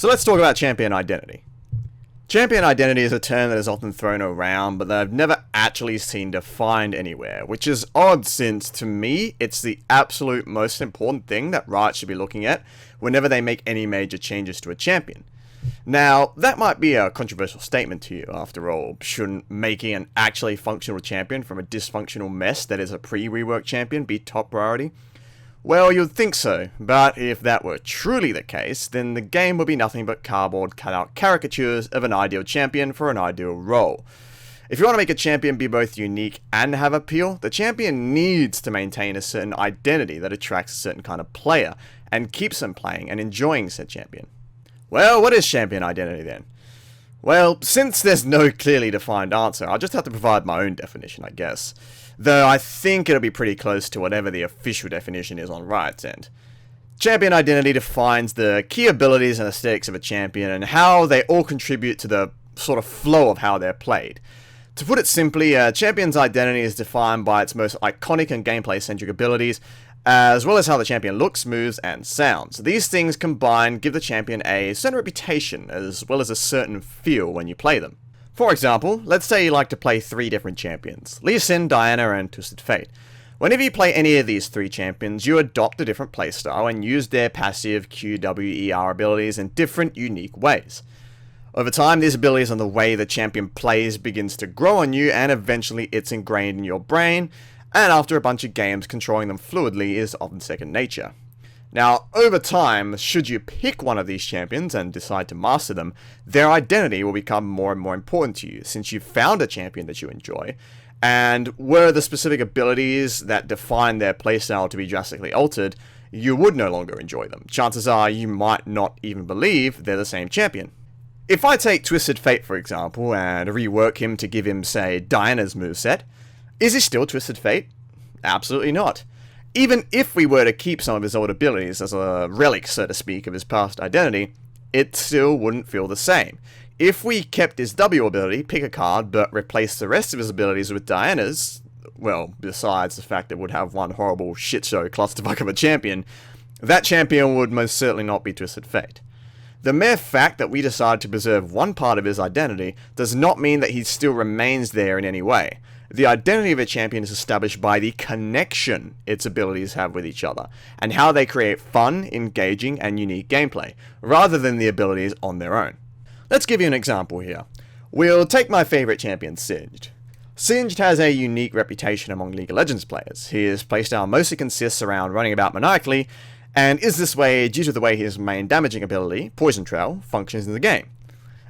So let's talk about champion identity. Champion identity is a term that is often thrown around, but that I've never actually seen defined anywhere, which is odd since, to me, it's the absolute most important thing that Riot should be looking at whenever they make any major changes to a champion. Now, that might be a controversial statement to you, after all. Shouldn't making an actually functional champion from a dysfunctional mess that is a pre-rework champion be top priority? Well, you'd think so, but if that were truly the case, then the game would be nothing but cardboard cutout caricatures of an ideal champion for an ideal role. If you want to make a champion be both unique and have appeal, the champion needs to maintain a certain identity that attracts a certain kind of player, and keeps them playing and enjoying said champion. Well, what is champion identity then? Well, since there's no clearly defined answer, I'll just have to provide my own definition, I guess. Though I think it'll be pretty close to whatever the official definition is on Riot's end. Champion identity defines the key abilities and aesthetics of a champion and how they all contribute to the sort of flow of how they're played. To put it simply, a champion's identity is defined by its most iconic and gameplay-centric abilities, as well as how the champion looks, moves, and sounds. These things combined give the champion a certain reputation, as well as a certain feel when you play them. For example, let's say you like to play 3 different champions, Lee Sin, Diana, and Twisted Fate. Whenever you play any of these 3 champions, you adopt a different playstyle and use their passive QWER abilities in different, unique ways. Over time, these abilities and the way the champion plays begins to grow on you, and eventually it's ingrained in your brain, and after a bunch of games, controlling them fluidly is often second nature. Now, over time, should you pick one of these champions and decide to master them, their identity will become more and more important to you, since you've found a champion that you enjoy, and were the specific abilities that define their playstyle to be drastically altered, you would no longer enjoy them. Chances are you might not even believe they're the same champion. If I take Twisted Fate, for example, and rework him to give him, say, Diana's moveset, is he still Twisted Fate? Absolutely not. Even if we were to keep some of his old abilities as a relic, so to speak, of his past identity, it still wouldn't feel the same. If we kept his W ability, pick a card, but replaced the rest of his abilities with Diana's, well, besides the fact that it would have one horrible shitshow clusterfuck of a champion, that champion would most certainly not be Twisted Fate. The mere fact that we decide to preserve one part of his identity does not mean that he still remains there in any way. The identity of a champion is established by the connection its abilities have with each other, and how they create fun, engaging, and unique gameplay, rather than the abilities on their own. Let's give you an example here. We'll take my favourite champion, Singed. Singed has a unique reputation among League of Legends players. His playstyle mostly consists around running about maniacally, and is this way due to the way his main damaging ability, Poison Trail, functions in the game.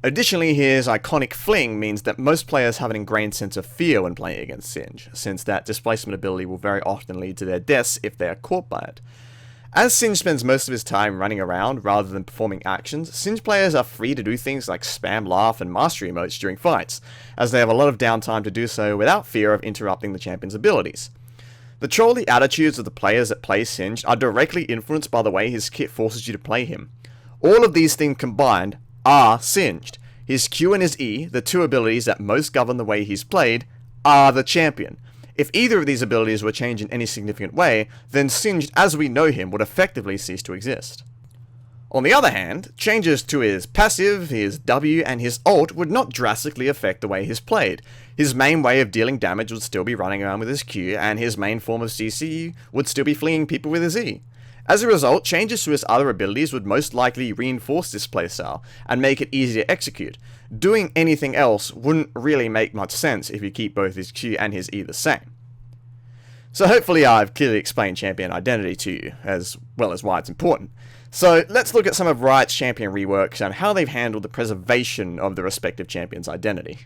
Additionally, his iconic fling means that most players have an ingrained sense of fear when playing against Singed, since that displacement ability will very often lead to their deaths if they are caught by it. As Singed spends most of his time running around rather than performing actions, Singed players are free to do things like spam laugh and mastery emotes during fights, as they have a lot of downtime to do so without fear of interrupting the champion's abilities. The trolly attitudes of the players that play Singed are directly influenced by the way his kit forces you to play him. All of these things combined are Singed. His Q and his E, the 2 abilities that most govern the way he's played, are the champion. If either of these abilities were changed in any significant way, then Singed as we know him would effectively cease to exist. On the other hand, changes to his passive, his W, and his ult would not drastically affect the way he's played. His main way of dealing damage would still be running around with his Q, and his main form of CC would still be flinging people with his E. As a result, changes to his other abilities would most likely reinforce this playstyle, and make it easier to execute. Doing anything else wouldn't really make much sense if you keep both his Q and his E the same. So hopefully I've clearly explained champion identity to you, as well as why it's important. So let's look at some of Riot's champion reworks and how they've handled the preservation of the respective champion's identity.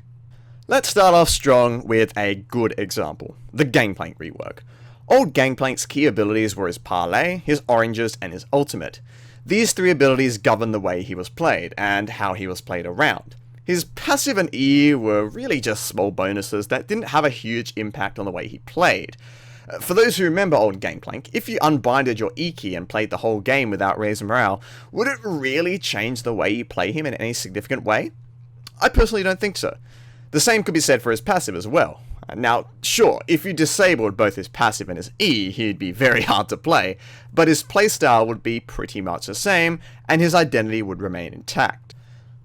Let's start off strong with a good example, the Gangplank rework. Old Gangplank's key abilities were his Parlay, his Oranges, and his Ultimate. These 3 abilities governed the way he was played, and how he was played around. His passive and E were really just small bonuses that didn't have a huge impact on the way he played. For those who remember old Gangplank, if you unbinded your E key and played the whole game without raising morale, would it really change the way you play him in any significant way? I personally don't think so. The same could be said for his passive as well. Now, sure, if you disabled both his passive and his E, he'd be very hard to play, but his playstyle would be pretty much the same, and his identity would remain intact.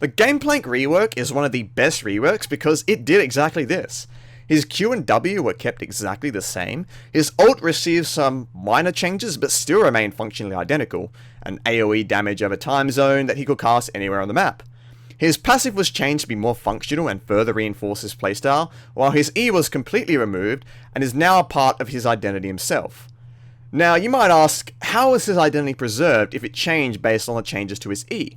The Gameplank rework is one of the best reworks because it did exactly this. His Q and W were kept exactly the same, his ult received some minor changes but still remained functionally identical, an AoE damage over time zone that he could cast anywhere on the map. His passive was changed to be more functional and further reinforce his playstyle, while his E was completely removed and is now a part of his identity himself. Now you might ask, how was his identity preserved if it changed based on the changes to his E?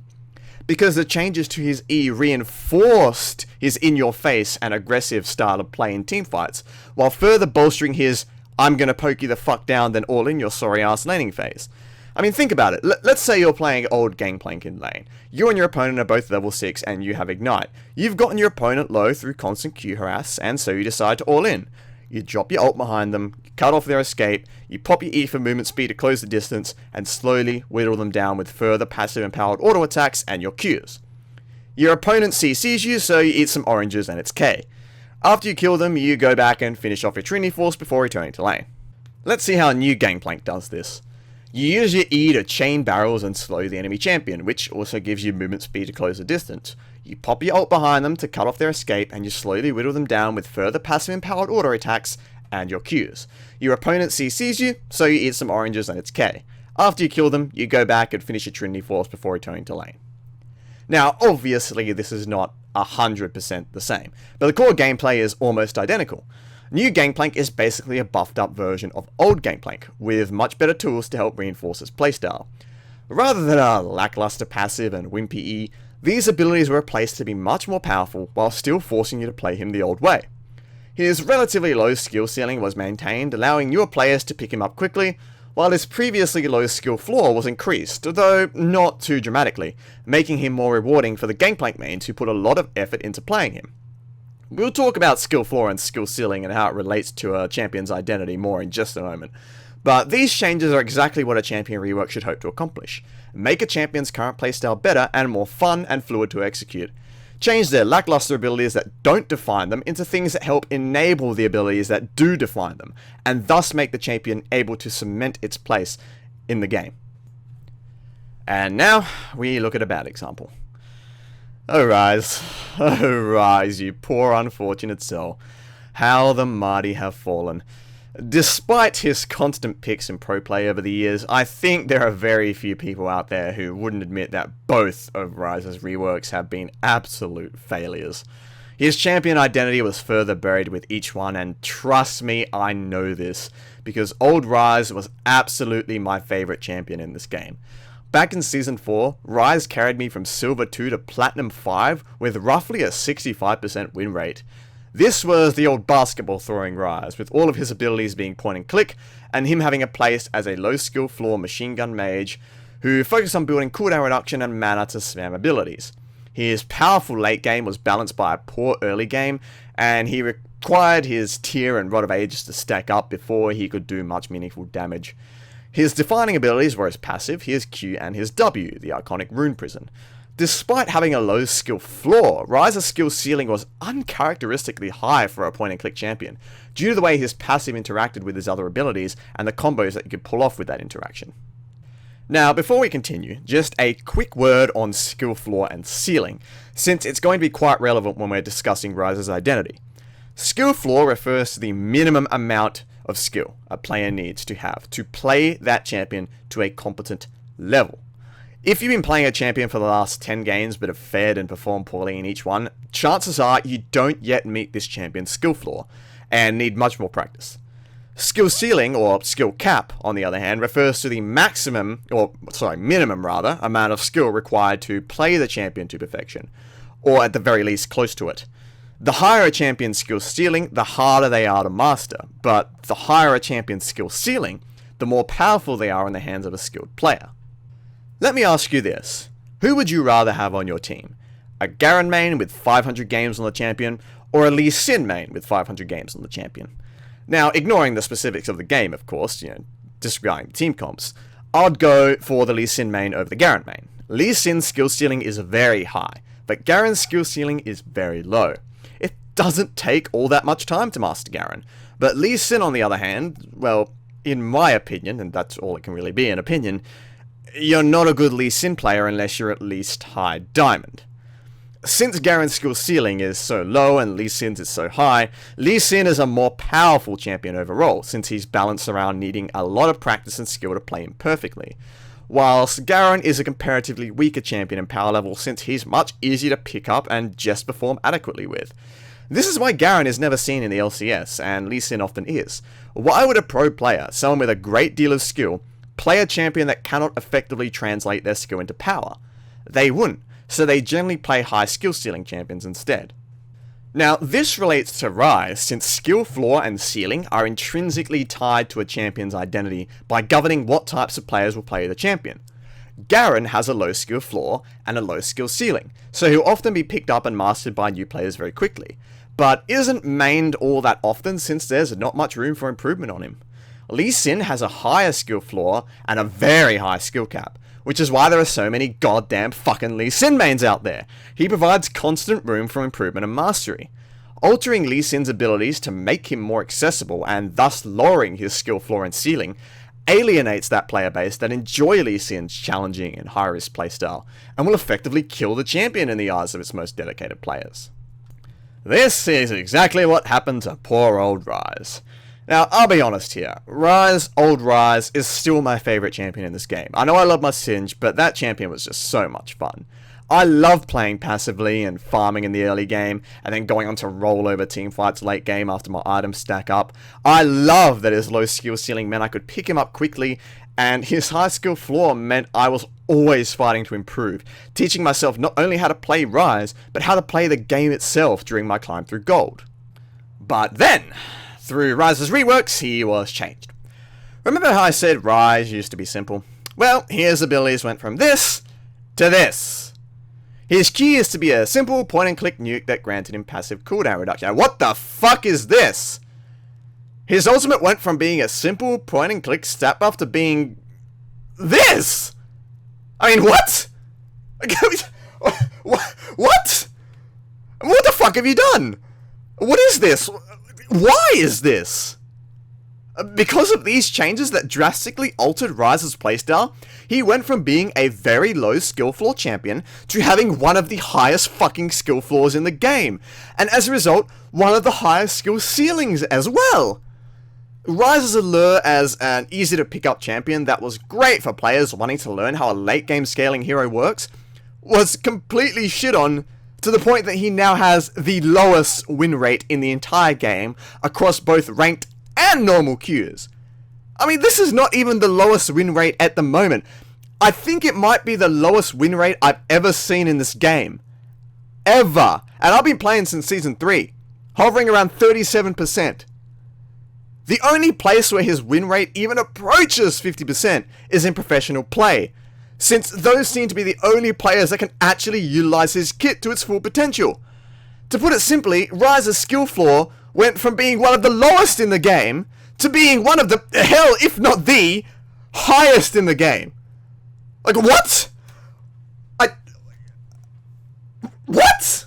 Because the changes to his E reinforced his in-your-face and aggressive style of play in teamfights, while further bolstering his I'm gonna poke you the fuck down then all in your sorry ass laning phase. I mean, think about it. Let's say you're playing old Gangplank in lane. You and your opponent are both level 6 and you have Ignite. You've gotten your opponent low through constant Q harass, and so you decide to all in. You drop your ult behind them, cut off their escape, you pop your E for movement speed to close the distance, and slowly whittle them down with further passive empowered auto attacks and your Qs. Your opponent CCs you, so you eat some oranges and it's K. After you kill them, you go back and finish off your Trinity Force before returning to lane. Let's see how new Gangplank does this. You use your E to chain barrels and slow the enemy champion, which also gives you movement speed to close the distance. You pop your ult behind them to cut off their escape, and you slowly whittle them down with further passive empowered auto attacks and your Qs. Your opponent CCs you, so you eat some oranges and it's K. After you kill them, you go back and finish your Trinity Force before returning to lane. Now, obviously this is not 100% the same, but the core gameplay is almost identical. New Gangplank is basically a buffed up version of old Gangplank, with much better tools to help reinforce his playstyle. Rather than a lackluster passive and wimpy E, these abilities were replaced to be much more powerful while still forcing you to play him the old way. His relatively low skill ceiling was maintained, allowing newer players to pick him up quickly, while his previously low skill floor was increased, though not too dramatically, making him more rewarding for the Gangplank mains who put a lot of effort into playing him. We'll talk about skill floor and skill ceiling and how it relates to a champion's identity more in just a moment. But these changes are exactly what a champion rework should hope to accomplish. Make a champion's current playstyle better and more fun and fluid to execute. Change their lackluster abilities that don't define them into things that help enable the abilities that do define them, and thus make the champion able to cement its place in the game. And now, we look at a bad example. Oh rise, you poor unfortunate soul. How the mighty have fallen. Despite his constant picks in pro play over the years, I think there are very few people out there who wouldn't admit that both of Rise's reworks have been absolute failures. His champion identity was further buried with each one, and trust me, I know this, because old Rise was absolutely my favourite champion in this game. Back in Season 4, Rise carried me from Silver 2 to Platinum 5 with roughly a 65% win rate. This was the old basketball throwing Rise, with all of his abilities being point and click, and him having a place as a low skill floor machine gun mage, who focused on building cooldown reduction and mana to spam abilities. His powerful late game was balanced by a poor early game, and he required his Tear and Rod of Ages to stack up before he could do much meaningful damage. His defining abilities were his passive, his Q, and his W, the iconic Rune Prison. Despite having a low skill floor, Rise's skill ceiling was uncharacteristically high for a point-and-click champion, due to the way his passive interacted with his other abilities and the combos that you could pull off with that interaction. Now, before we continue, just a quick word on skill floor and ceiling, since it's going to be quite relevant when we're discussing Rise's identity. Skill floor refers to the minimum amount of skill a player needs to have to play that champion to a competent level. If you've been playing a champion for the last 10 games but have fared and performed poorly in each one, chances are you don't yet meet this champion's skill floor and need much more practice. Skill ceiling, or skill cap, on the other hand, refers to the minimum amount of skill required to play the champion to perfection, or at the very least close to it. The higher a champion's skill ceiling, the harder they are to master, but the higher a champion's skill ceiling, the more powerful they are in the hands of a skilled player. Let me ask you this, who would you rather have on your team? A Garen main with 500 games on the champion, or a Lee Sin main with 500 games on the champion? Now, ignoring the specifics of the game, of course, disregarding team comps, I'd go for the Lee Sin main over the Garen main. Lee Sin's skill ceiling is very high, but Garen's skill ceiling is very low. It doesn't take all that much time to master Garen. But Lee Sin, on the other hand, well, in my opinion, and that's all it can really be, an opinion, you're not a good Lee Sin player unless you're at least high diamond. Since Garen's skill ceiling is so low and Lee Sin's is so high, Lee Sin is a more powerful champion overall, since he's balanced around needing a lot of practice and skill to play him perfectly. Whilst Garen is a comparatively weaker champion in power level, since he's much easier to pick up and just perform adequately with. This is why Garen is never seen in the LCS, and Lee Sin often is. Why would a pro player, someone with a great deal of skill, play a champion that cannot effectively translate their skill into power? They wouldn't, so they generally play high skill ceiling champions instead. Now, this relates to Rise, since skill floor and ceiling are intrinsically tied to a champion's identity by governing what types of players will play the champion. Garen has a low skill floor and a low skill ceiling, so he'll often be picked up and mastered by new players very quickly, but isn't mained all that often since there's not much room for improvement on him. Lee Sin has a higher skill floor and a very high skill cap, which is why there are so many goddamn fucking Lee Sin mains out there. He provides constant room for improvement and mastery. Altering Lee Sin's abilities to make him more accessible and thus lowering his skill floor and ceiling alienates that player base that enjoy Lee Sin's challenging and high-risk playstyle, and will effectively kill the champion in the eyes of its most dedicated players. This is exactly what happened to poor old Rise. Now, I'll be honest here, old Rise, is still my favourite champion in this game. I know I love my Singe, but that champion was just so much fun. I love playing passively and farming in the early game, and then going on to rollover teamfights late game after my items stack up. I love that his low skill ceiling meant I could pick him up quickly, and his high skill floor meant I was always fighting to improve, teaching myself not only how to play Rise, but how to play the game itself during my climb through Gold. But then, through Rise's reworks, he was changed. Remember how I said Rise used to be simple? Well, his abilities went from this to this. His key is to be a simple point-and-click nuke that granted him passive cooldown reduction. Now, what the fuck is this? His ultimate went from being a simple point-and-click stat buff to being this! I mean, what? What? What the fuck have you done? What is this? Why is this? Because of these changes that drastically altered Rise's playstyle, he went from being a very low skill floor champion to having one of the highest fucking skill floors in the game, and as a result, one of the highest skill ceilings as well. Rise's allure as an easy to pick up champion that was great for players wanting to learn how a late game scaling hero works was completely shit on, to the point that he now has the lowest win rate in the entire game across both ranked and normal queues. I mean, this is not even the lowest win rate at the moment. I think it might be the lowest win rate I've ever seen in this game. Ever. And I've been playing since Season 3, hovering around 37%. The only place where his win rate even approaches 50% is in professional play, since those seem to be the only players that can actually utilize his kit to its full potential. To put it simply, Rise's skill floor went from being one of the lowest in the game to being one of the, hell, if not the, highest in the game. Like, what? What?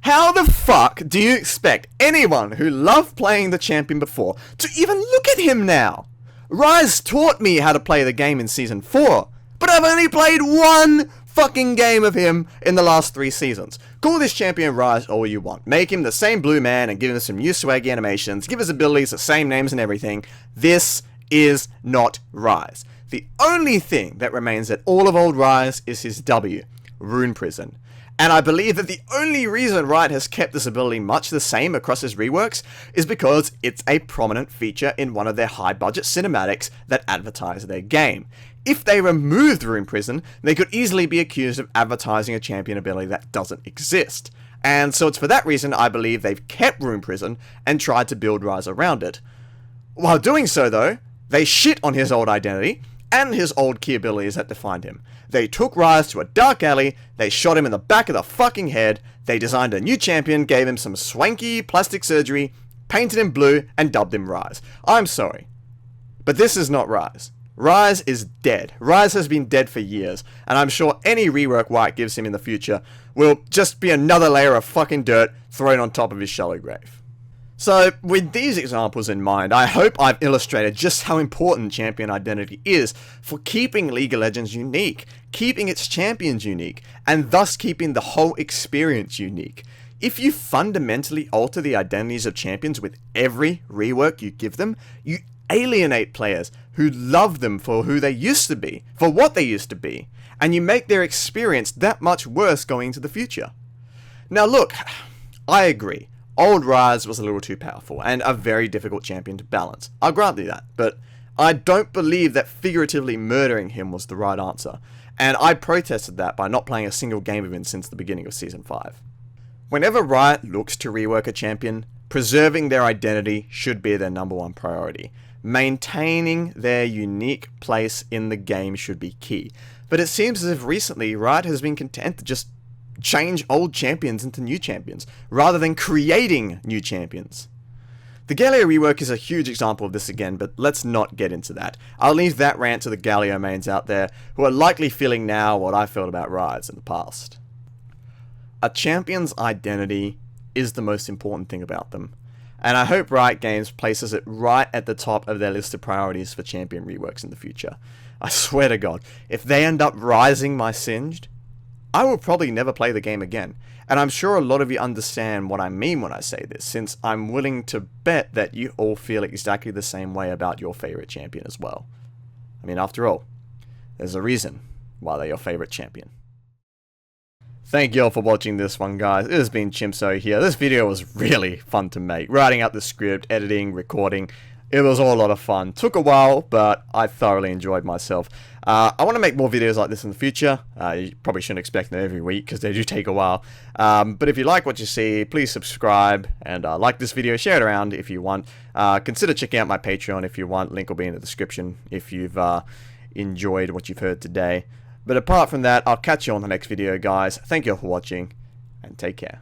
How the fuck do you expect anyone who loved playing the champion before to even look at him now? Rise taught me how to play the game in Season 4, but I've only played one fucking game of him in the last 3 seasons. Call this champion Rise all you want. Make him the same blue man and give him some new swaggy animations, give his abilities the same names and everything. This is not Rise. The only thing that remains at all of old Rise is his W, Rune Prison. And I believe that the only reason Riot has kept this ability much the same across his reworks is because it's a prominent feature in one of their high-budget cinematics that advertise their game. If they removed Rune Prison, they could easily be accused of advertising a champion ability that doesn't exist. And so it's for that reason I believe they've kept Rune Prison and tried to build Rise around it. While doing so though, they shit on his old identity and his old key abilities that defined him. They took Rise to a dark alley, they shot him in the back of the fucking head, they designed a new champion, gave him some swanky plastic surgery, painted him blue, and dubbed him Rise. I'm sorry, but this is not Rise. Rise is dead. Rise has been dead for years, and I'm sure any rework Riot gives him in the future will just be another layer of fucking dirt thrown on top of his shallow grave. So, with these examples in mind, I hope I've illustrated just how important champion identity is for keeping League of Legends unique, keeping its champions unique, and thus keeping the whole experience unique. If you fundamentally alter the identities of champions with every rework you give them, you alienate players who love them for who they used to be, for what they used to be, and you make their experience that much worse going into the future. Now look, I agree. Old Rise was a little too powerful, and a very difficult champion to balance. I'll grant you that, but I don't believe that figuratively murdering him was the right answer, and I protested that by not playing a single game of him since the beginning of Season 5. Whenever Riot looks to rework a champion, preserving their identity should be their #1 priority. Maintaining their unique place in the game should be key, but it seems as if recently Riot has been content to just change old champions into new champions, rather than creating new champions. The Galio rework is a huge example of this again, but let's not get into that. I'll leave that rant to the Galio mains out there, who are likely feeling now what I felt about Riot in the past. A champion's identity is the most important thing about them, and I hope Riot Games places it right at the top of their list of priorities for champion reworks in the future. I swear to God, if they end up rising my Singed, I will probably never play the game again, and I'm sure a lot of you understand what I mean when I say this, since I'm willing to bet that you all feel exactly the same way about your favorite champion as well. I mean, after all, there's a reason why they're your favorite champion. Thank you all for watching this one, guys. It has been Chimpso here. This video was really fun to make. Writing out the script, editing, recording. It was all a lot of fun. Took a while, but I thoroughly enjoyed myself. I want to make more videos like this in the future. You probably shouldn't expect them every week, because they do take a while. But if you like what you see, please subscribe, and like this video, share it around if you want. Consider checking out my Patreon if you want. Link will be in the description if you've enjoyed what you've heard today. But apart from that, I'll catch you on the next video, guys. Thank you all for watching, and take care.